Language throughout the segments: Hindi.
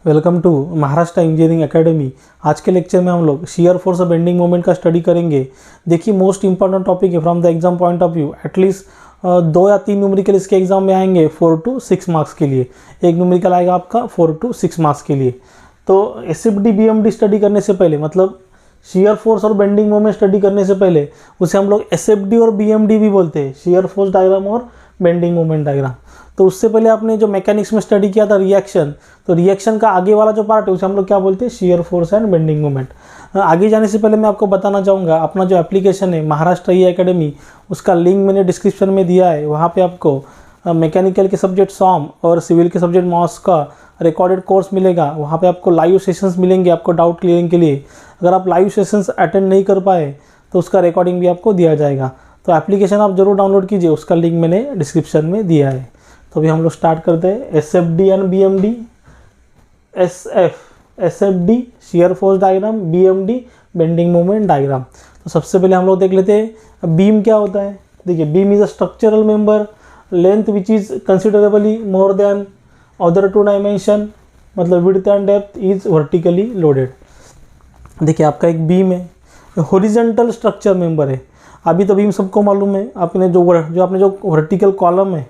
Welcome to Maharashtra engineering academy. आज के लेक्चर में हम लोग शियर फोर्स और बेंडिंग मोमेंट का स्टडी करेंगे। देखिए मोस्ट इंपॉर्टेंट टॉपिक है from the exam point of view. At least 2 या 3 न्यूमेरिकल इसके एग्जाम में आएंगे 4 to 6 मार्क्स के लिए। एक न्यूमेरिकल आएगा आपका 4 to 6 मार्क्स के लिए। तो एसएफडी बीएमडी स्टडी करने से पहले, मतलब शियर फोर्स और बेंडिंग मोमेंट स्टडी करने से पहले, उसे हम लोग एसएफडी और बीएमडी भी बोलते हैं, शियर फोर्स डायग्राम और बेंडिंग मोमेंट डायग्राम। तो उससे पहले आपने जो मैकेनिक्स में स्टडी किया था रिएक्शन, तो रिएक्शन का आगे वाला जो पार्ट है उसे हम लोग क्या बोलते हैं, shear force and bending moment. आगे जाने से पहले मैं आपको बताना चाहूँगा, अपना जो एप्लीकेशन है महाराष्ट्र ई एकेडमी, उसका लिंक मैंने डिस्क्रिप्शन में दिया है। वहाँ पे आपको मैकेनिकल के सब्जेक्ट सॉम और सिविल के सब्जेक्ट मॉस का रिकॉर्डेड कोर्स मिलेगा। वहाँ पे आपको लाइव सेशंस मिलेंगे आपको डाउट क्लियरिंग के लिए। अगर आप लाइव सेशंस अटेंड नहीं कर पाए तो उसका रिकॉर्डिंग भी आपको दिया जाएगा। तो एप्लीकेशन आप जरूर डाउनलोड कीजिए, उसका लिंक मैंने डिस्क्रिप्शन में दिया है। तो अभी हम लोग स्टार्ट करते हैं। SFD and BMD. SFD shear force diagram, BMD bending moment diagram. तो सबसे पहले हम लोग देख लेते हैं बीम क्या होता है। देखिए beam is a structural member length which is considerably more than other 2 dimension, मतलब width and depth is vertically loaded. देखिए आपका एक बीम है, हॉरिजॉन्टल स्ट्रक्चर मेंबर है। अभी तो बीम सबको मालूम है, आपने जो वर्टिकल कॉलम है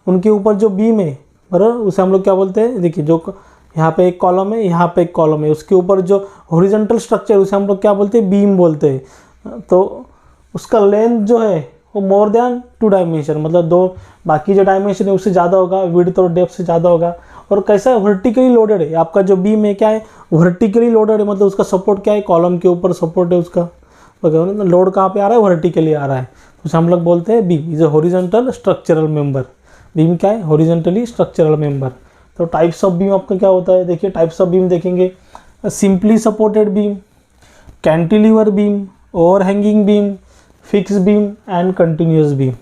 उनके ऊपर जो बीम है बराबर, उसे हम लोग क्या बोलते हैं। देखिए जो यहाँ पे एक कॉलम है, यहाँ पे एक कॉलम है, उसके ऊपर जो हॉरिजॉन्टल स्ट्रक्चर उसे हम लोग क्या बोलते हैं, बीम बोलते हैं। तो उसका लेंथ जो है वो मोर देन 2 डायमेंशन, मतलब 2 बाकी जो डायमेंशन है उससे ज़्यादा होगा, विड्थ और डेप्थ से ज़्यादा होगा। और कैसा है, वर्टिकली लोडेड है। आपका जो बीम है क्या है, वर्टिकली लोडेड है, मतलब उसका सपोर्ट क्या है, कॉलम के ऊपर सपोर्ट है उसका। लोड कहाँ पे आ रहा है, वर्टिकली आ रहा है, तो हम लोग बोलते हैं beam is a horizontal structural member. Beam क्या है, हॉरिजॉन्टली स्ट्रक्चरल मेंबर। तो टाइप्स ऑफ बीम आपका क्या होता है, देखिए टाइप्स ऑफ बीम देखेंगे। Simply supported beam, cantilever beam, overhanging beam, fix beam and continuous beam,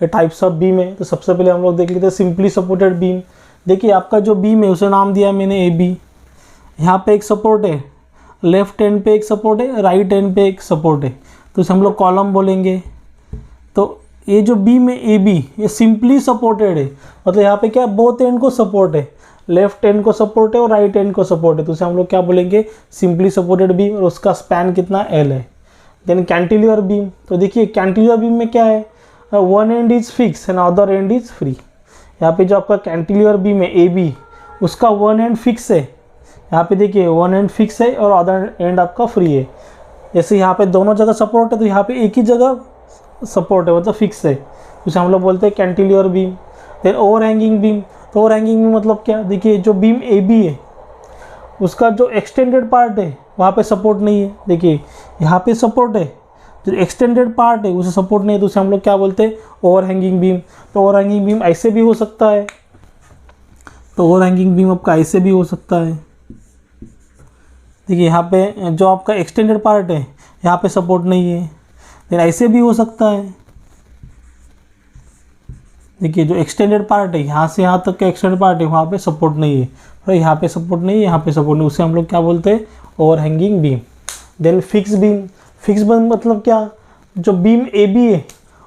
ये टाइप्स ऑफ बीम है। तो सबसे पहले हम लोग देख लेते हैं सिंपली सपोर्टेड बीम। देखिए आपका जो बीम है उसे नाम दिया मैंने ए बी। यहाँ पे एक सपोर्ट है, लेफ्ट एंड पे एक सपोर्ट है, राइट एंड पे एक सपोर्ट है, तो इसे हम लोग कॉलम बोलेंगे। तो ये जो बीम है ए बी, ये सिंपली सपोर्टेड है, मतलब यहाँ पे क्या बोथ एंड को सपोर्ट है, लेफ्ट एंड को सपोर्ट है और राइट एंड को सपोर्ट है, तो उसे हम लोग क्या बोलेंगे, सिंपली सपोर्टेड बीम। और उसका स्पैन कितना, एल है। देन कैंटिलीवर बीम, तो देखिए कैंटिलीवर बीम में क्या है, one and is fix and other and is free. यहाँ पे जो आपका कैंटिलीवर बीम है ए बी, उसका वन एंड फिक्स है। यहाँ पे देखिए वन एंड फिक्स है और अदर एंड आपका फ्री है। जैसे यहाँ पे दोनों जगह सपोर्ट है, तो यहाँ पे एक ही जगह सपोर्ट है, मतलब फिक्स है, उसे हम लोग बोलते हैं कैंटिलीवर बीम। फिर ओवरहैंगिंग बीम, तो ओवरहैंगिंग बीम मतलब क्या, देखिए जो बीम ए बी है उसका जो एक्सटेंडेड पार्ट है वहाँ पे सपोर्ट नहीं है। देखिए यहाँ पे सपोर्ट है, जो एक्सटेंडेड पार्ट है उसे सपोर्ट नहीं है, तो उसे हम लोग क्या बोलते हैं, ओवरहैंगिंग बीम। तो ओवरहैंगिंग बीम ऐसे भी हो सकता है, तो ओवरहैंगिंग बीम आपका ऐसे भी हो सकता है। देखिए यहाँ पे जो आपका एक्सटेंडेड पार्ट है यहाँ पे सपोर्ट नहीं है, फिर ऐसे भी हो सकता है। देखिए जो एक्सटेंडेड पार्ट है यहाँ से यहाँ तक का एक्सटेंडेड पार्ट है वहाँ पे सपोर्ट नहीं है, और यहाँ पे सपोर्ट नहीं है, यहाँ पे सपोर्ट नहीं, उसे हम लोग क्या बोलते हैं, overhanging beam. Then fix beam. Fix beam मतलब क्या, जो बीम ए बी है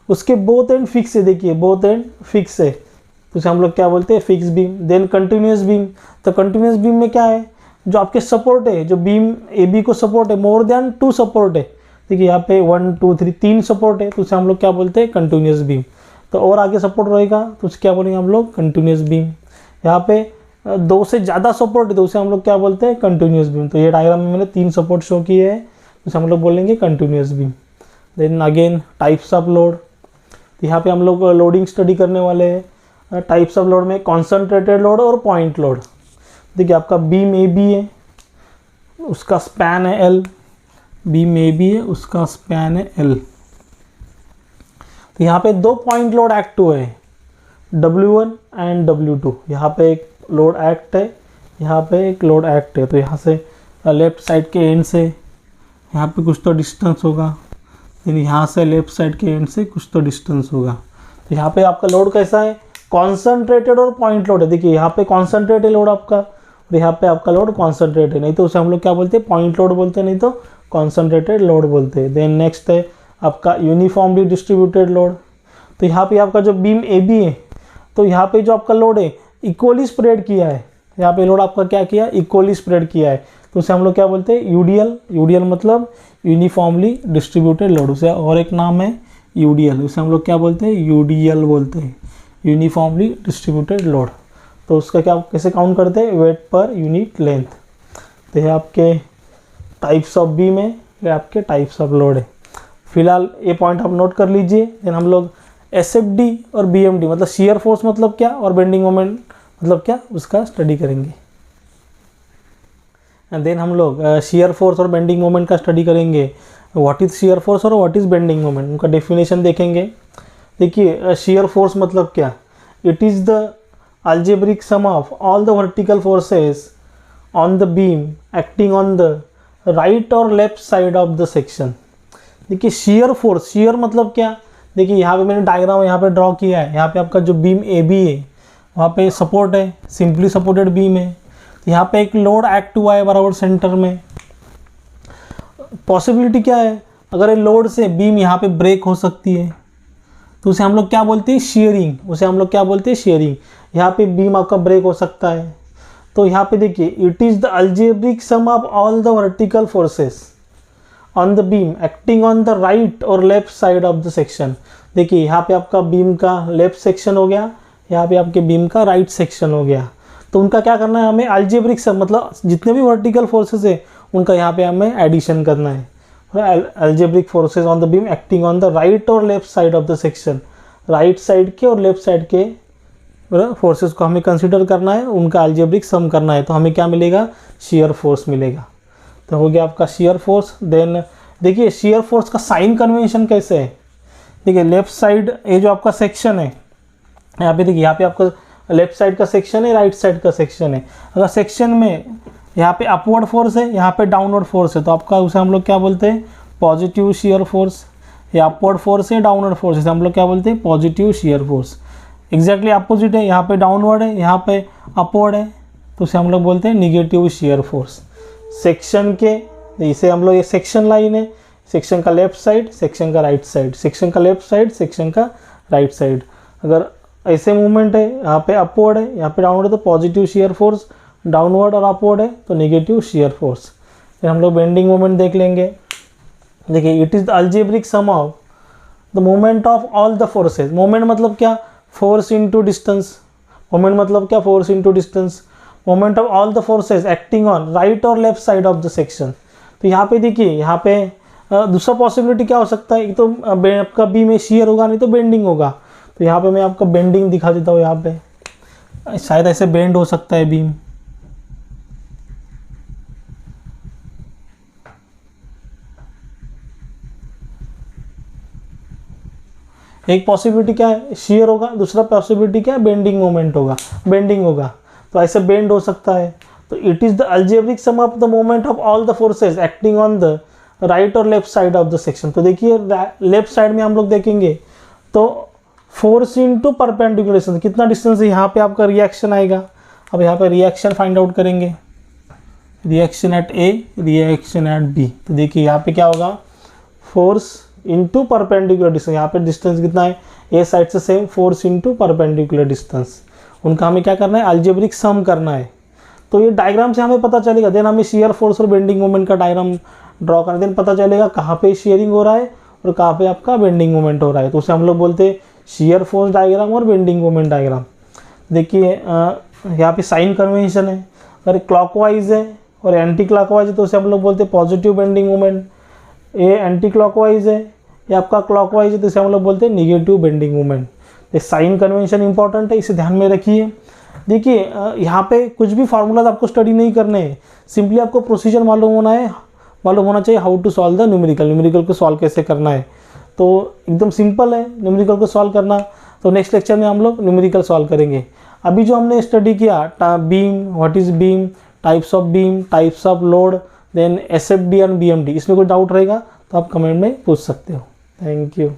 उसके बोथ एंड फिक्स है, देखिए बोथ एंड फिक्स है, तो उसे हम लोग क्या बोलते हैं, fix beam. Then continuous beam. तो कंटिन्यूस बीम में क्या है, जो आपके सपोर्ट है, जो बीम ए बी को सपोर्ट है, मोर देन 2 सपोर्ट है। देखिए यहाँ पे 1 2 3 सपोर्ट है, तो उसे हम लोग क्या बोलते हैं, कंटिन्यूस बीम। तो और आगे सपोर्ट रहेगा तो उसे क्या बोलेंगे हम लोग, कंटिन्यूस बीम। यहाँ पे 2 से ज़्यादा सपोर्ट है तो उसे हम लोग क्या बोलते हैं, कंटिन्यूस बीम। तो ये डायग्राम में मैंने 3 सपोर्ट शो किए हैं, उसे हम लोग बोलेंगे continuous beam. Then again types of load, तो यहाँ पे हम लोग लोडिंग स्टडी करने वाले हैं। टाइप्स ऑफ लोड में कॉन्सनट्रेटेड लोड और पॉइंट लोड। देखिए आपका बीम ए बी है, उसका स्पैन है एल, बीम ए बी है, उसका स्पैन है एल। तो यहाँ पे 2 पॉइंट लोड एक्ट हुए हैं, W1 एंड W2। यहाँ पे एक लोड एक्ट है, यहाँ पे एक लोड एक्ट है। तो यहाँ से लेफ्ट साइड के एंड से यहाँ पे कुछ तो डिस्टेंस होगा, फिर यहाँ से लेफ्ट साइड के एंड से कुछ तो डिस्टेंस होगा। तो यहाँ पे आपका लोड कैसा है, कॉन्सनट्रेटेड और पॉइंट लोड है। देखिए यहाँ पे कॉन्सनट्रेटेड लोड आपका, और यहाँ पे आपका लोड कॉन्सनट्रेटेड है, नहीं तो उसे हम लोग क्या बोलते हैं, पॉइंट लोड बोलते हैं, नहीं तो कॉन्सनट्रेटेड लोड बोलते हैं। देन नेक्स्ट है आपका यूनिफॉर्मली डिस्ट्रीब्यूटेड लोड। तो यहाँ पे आपका जो बीम ए बी है, तो यहाँ पे जो आपका लोड है इक्वली स्प्रेड किया है, यहाँ पे लोड आपका क्या किया, इक्वली स्प्रेड किया है, तो उसे हम लोग क्या बोलते हैं, यूडीएल। यूडीएल मतलब यूनिफॉर्मली डिस्ट्रीब्यूटेड लोड, उसे और एक नाम है यूडीएल, उसे हम लोग क्या बोलते हैं, यूडीएल बोलते हैं, यूनिफॉर्मली डिस्ट्रीब्यूटेड लोड। तो उसका क्या कैसे काउंट करते हैं, वेट पर यूनिट लेंथ। तो ये आपके टाइप्स ऑफ बीम है, ये आपके टाइप्स ऑफ लोड है। फिलहाल ये पॉइंट आप नोट कर लीजिए। देन हम लोग एसएफडी और बीएमडी मतलब शियर फोर्स मतलब क्या और बेंडिंग मोमेंट मतलब क्या, उसका स्टडी करेंगे। एंड देन हम लोग शियर फोर्स और बेंडिंग मोमेंट का स्टडी करेंगे। व्हाट इज़ शियर फोर्स और व्हाट इज़ बेंडिंग मोमेंट, उनका डेफिनेशन देखेंगे। देखिए शियर फोर्स मतलब क्या, it is the algebraic sum of all the vertical forces on the beam acting on the right or left side of the section। देखिए शियर फोर्स, शियर मतलब क्या, देखिए यहाँ पे मैंने डायग्राम यहाँ पे ड्रॉ किया है। यहाँ पे आपका जो बीम ए बी है वहाँ पे सपोर्ट है, सिंपली सपोर्टेड बीम है। तो यहाँ पे एक लोड एक्ट हुआ है बराबर सेंटर में। पॉसिबिलिटी क्या है, अगर ये लोड से बीम यहाँ पे ब्रेक हो सकती है तो उसे हम लोग क्या बोलते हैं, शेयरिंग, उसे हम लोग क्या बोलते हैं, शेयरिंग। यहाँ पे बीम आपका ब्रेक हो सकता है। तो यहाँ पे देखिए it is the algebraic sum of all the vertical forces on the beam acting on the right और left side of the section. देखिए यहाँ पे आपका बीम का लेफ्ट सेक्शन हो गया, यहाँ पे आपके बीम का राइट सेक्शन हो गया। तो उनका क्या करना है हमें, अलजेब्रिक सम मतलब जितने भी वर्टिकल फोर्सेस है उनका यहाँ पे हमें एडिशन करना है। Algebraic forces on the beam acting on the right और left side of the section, right side के और लेफ्ट साइड के फोर्सेस को हमें कंसीडर करना है, उनका अलजेब्रिक सम करना है। तो हमें क्या मिलेगा, शियर फोर्स मिलेगा। तो हो गया आपका शियर फोर्स। देन देखिए शियर फोर्स का साइन कन्वेंशन कैसे है, देखिए लेफ्ट साइड ये जो आपका सेक्शन है यहाँ पे, देखिए यहाँ पे आपका लेफ्ट साइड का सेक्शन है, राइट साइड का सेक्शन है। अगर सेक्शन में यहाँ पे अपवर्ड फोर्स है, यहाँ पे डाउनवर्ड फोर्स है, तो आपका उसे हम लोग क्या बोलते हैं, पॉजिटिव शियर फोर्स। या अपवर्ड फोर्स है, डाउनवर्ड फोर्स है, हम लोग क्या बोलते हैं, positive shear force. Exactly opposite है, यहाँ पे डाउनवर्ड है, यहाँ पे अपवर्ड है, तो उसे हम लोग बोलते हैं निगेटिव शियर फोर्स। सेक्शन के इसे हम लोग, ये सेक्शन लाइन है, सेक्शन का लेफ्ट साइड, सेक्शन का राइट साइड, सेक्शन का लेफ्ट साइड, सेक्शन का राइट साइड। अगर ऐसे मूवमेंट है, यहाँ पे अपवर्ड है, यहाँ पे डाउनवर्ड है, तो पॉजिटिव शियर फोर्स, डाउनवर्ड और अपवर्ड है तो नेगेटिव शियर फोर्स। फिर हम लोग बेंडिंग मोमेंट देख लेंगे। देखिए it is the algebraic sum of the moment of all the forces. Moment मतलब क्या, फोर्स इनटू डिस्टेंस। मोमेंट मतलब क्या, force into distance. Moment of all the forces acting on right और left side of the section. तो यहाँ पे देखिए, यहाँ पे दूसरा पॉसिबिलिटी क्या हो सकता है, एक तो आपका बी में शियर होगा, नहीं तो बेंडिंग होगा। तो यहाँ पे मैं आपका बेंडिंग दिखा देता हूँ। यहाँ पे शायद ऐसे बेंड हो सकता है बीम। एक पॉसिबिलिटी क्या है, शियर होगा, दूसरा पॉसिबिलिटी क्या है, बेंडिंग मोमेंट होगा, बेंडिंग होगा। तो ऐसे बेंड हो सकता है। तो it is the algebraic sum of the moment of all the forces acting on the right और left side of the section. तो देखिए लेफ्ट साइड में हम लोग देखेंगे तो फोर्स इनटू परपेंडिकुलर डिस्टेंस, कितना डिस्टेंस है, यहाँ पे आपका रिएक्शन आएगा। अब यहाँ पे रिएक्शन फाइंड आउट करेंगे, reaction at A, reaction at B. तो देखिए यहाँ पे क्या होगा, फोर्स इनटू परपेंडिकुलर डिस्टेंस। यहाँ पे डिस्टेंस कितना है, ए साइड से same, force into perpendicular distance. उनका हमें क्या करना है, अलजेब्रिक सम करना है। तो ये डायग्राम से हमें पता चलेगा। देन हमें शियर फोर्स और बेंडिंग मोमेंट का डायग्राम ड्रॉ करना, देन पता चलेगा कहाँ पे शेयरिंग हो रहा है और कहाँ पे आपका बेंडिंग मोमेंट हो रहा है। तो उसे हम लोग बोलते हैं शियर फोर्स डायग्राम और बेंडिंग मोमेंट डायग्राम। देखिए यहाँ पे साइन कन्वेंशन है, अगर क्लॉकवाइज है और एंटी क्लॉकवाइज है तो उसे हम लोग बोलते हैं पॉजिटिव बेंडिंग मोमेंट। ये एंटी क्लॉकवाइज है, ये आपका क्लॉकवाइज है, तो इसे हम लोग बोलते हैं निगेटिव बेंडिंग मोमेंट। ये साइन कन्वेंशन इंपॉर्टेंट है, इसे ध्यान में रखिए। देखिए यहाँ पे कुछ भी फार्मूलाज आपको स्टडी नहीं करने हैं, सिंपली आपको प्रोसीजर मालूम होना चाहिए, how to solve the numerical को सॉल्व कैसे करना है। तो एकदम सिंपल है न्यूमेरिकल को सॉल्व करना। तो नेक्स्ट लेक्चर में हम लोग न्यूमेरिकल सॉल्व करेंगे। अभी जो हमने स्टडी किया, beam, what is beam, types of beam, types of load, then SFD and BMD, इसमें कोई डाउट रहेगा तो आप कमेंट में पूछ सकते हो। Thank you.